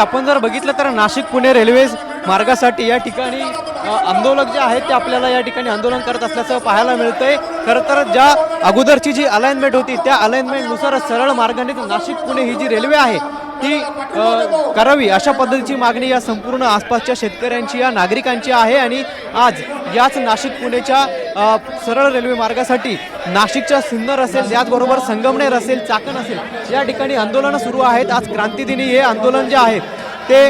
आपण जर बघितलं तर नाशिक पुणे रेल्वे मार्गासाठी या ठिकाणी आंदोलक जे आहेत ते आपल्याला या ठिकाणी आंदोलन करत असल्याचं पाहायला मिळतंय। खरं तर ज्या अगोदरची जी अलाइनमेंट होती त्या अलाइनमेंटनुसार सरळ मार्गाने नाशिक पुणे ही जी रेल्वे आहे ती करावी अशा पद्धतीची मागणी या संपूर्ण आसपासच्या शेतकऱ्यांची या नागरिकांची आहे। आणि आज याच नाशिक पुणेच्या सरळ रेल्वे मार्गासाठी नाशिकच्या सिन्नर असेल, त्याचबरोबर संगमनेर असेल, चाकण असेल या ठिकाणी आंदोलनं सुरू आहेत। आज क्रांतिदिनी हे आंदोलन जे आहे ते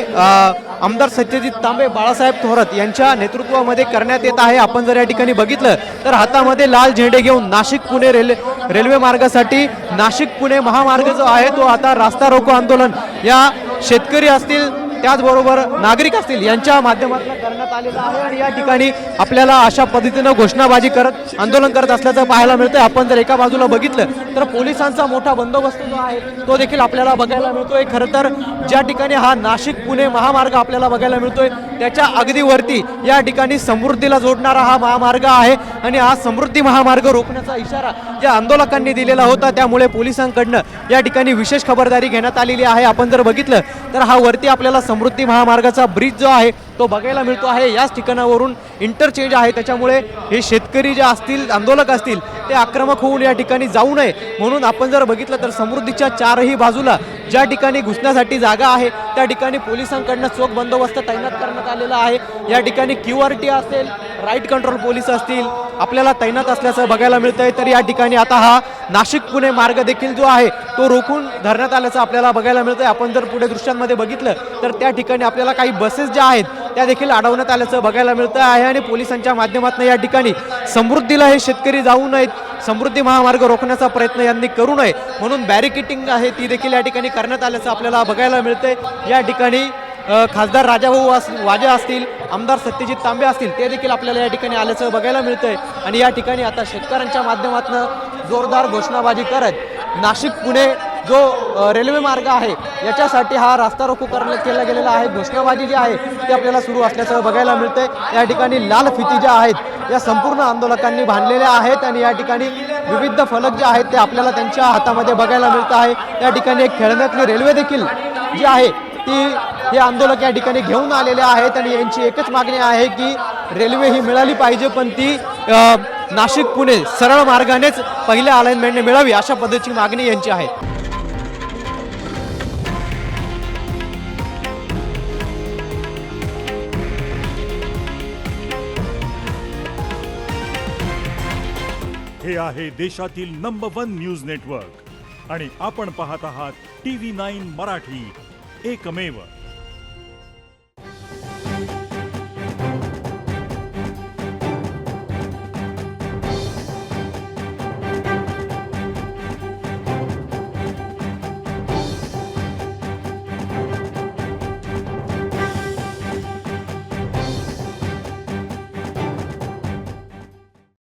आमदार सत्यजित तांबे, बाळासाहेब थोरात यांच्या नेतृत्वामध्ये करण्यात येत आहे। आपण जर या ठिकाणी बघितलं तर हातामध्ये लाल झेंडे घेऊन नाशिक पुणे रेल्वे मार्गासाठी नाशिक पुणे महामार्ग जो आहे तो आता रास्ता रोको आंदोलन या शेतकरी असतील, त्याचबरोबर नागरिक असतील यांच्या माध्यमातून करण्यात आलेलं आहे। आणि या ठिकाणी आपल्याला अशा पद्धतीनं घोषणाबाजी करत आंदोलन करत असल्याचं पाहायला मिळतंय। आपण जर एका बाजूला बघितलं तर पोलिसांचा मोठा बंदोबस्त जो आहे तो देखील आपल्याला बघायला मिळतोय। खरं तर ज्या ठिकाणी हा नाशिक पुणे महामार्ग आपल्याला बघायला मिळतोय त्याच्या अगदी वरती या ठिकाणी समृद्धीला जोडणारा हा महामार्ग आहे आणि हा समृद्धी महामार्ग रोखण्याचा इशारा या आंदोलकांनी दिलेला होता। त्यामुळे पोलिसांकडनं या ठिकाणी विशेष खबरदारी घेण्यात आलेली आहे। आपण जर बघितलं तर हा वरती आपल्याला समृद्धी महामार्गाचा ब्रिज जो आहे तो बघायला मिळतो आहे। याच ठिकाणावरून इंटरचेंज आहे, त्याच्यामुळे हे शेतकरी जे असतील, आंदोलक असतील ते आक्रमक होऊन या ठिकाणी जाऊ नये म्हणून आपण जर बघितलं तर समृद्धीच्या चारही बाजूला ज्या ठिकाणी घुसण्यासाठी जागा आहे त्या ठिकाणी पोलिसांकडनं चोख बंदोबस्त तैनात करण्यात आलेला आहे। या ठिकाणी QRT असेल, राईट कंट्रोल पोलीस असतील आपल्याला तैनात असल्याचं बघायला मिळतंय। तर या ठिकाणी आता हा नाशिक पुणे मार्ग देखील जो आहे तो रोखून धरण्यात आल्याचं आपल्याला बघायला मिळतंय। आपण जर पुढे दृश्यांमध्ये बघितलं तर त्या ठिकाणी आपल्याला काही बसेस ज्या आहेत त्या देखील अडवण्यात आल्याचं बघायला मिळतं आहे। आणि पोलिसांच्या माध्यमातून या ठिकाणी समृद्धीला हे शेतकरी जाऊ नयेत, समृद्धी महामार्ग रोखण्याचा प्रयत्न यांनी करू नये म्हणून बॅरिकेटिंग आहे ती देखील या ठिकाणी करण्यात आल्याचं आपल्याला बघायला मिळतंय। या ठिकाणी खासदार राजाभाऊ वाजे असतील, आमदार सत्यजित तांबे असतील ते देखील आपल्याला या ठिकाणी आल्याचं बघायला मिळतंय। आणि या ठिकाणी आता शेतकऱ्यांच्या माध्यमातून जोरदार घोषणाबाजी करत नाशिक पुणे जो रेल्वे मार्ग आहे याच्यासाठी हा रास्ता रोको केला गेलेला आहे। घोषणाबाजी जी आहे ती आपल्याला सुरू असल्याचं बघायला मिळतंय। या ठिकाणी लाल फिती ज्या आहेत या संपूर्ण आंदोलकांनी बांधलेल्या आहेत आणि या ठिकाणी विविध फलक जे आहेत ते आपल्याला त्यांच्या हातामध्ये बघायला मिळत आहे। या ठिकाणी एक खेळण्यातली रेल्वे देखील जी आहे ती हे आंदोलक या ठिकाणी घेऊन आलेले आहेत आणि यांची एकच मागणी आहे की रेल्वे ही मिळाली पाहिजे, पण ती नाशिक पुणे सरळ मार्गानेच पहिल्या अलाइनमेंटने मिळावी अशा पद्धतीची मागणी यांची आहे। हे आहे देशातील नंबर 1 न्यूज नेटवर्क आणि आपण पाहत आहात TV9 मराठी, एकमेव।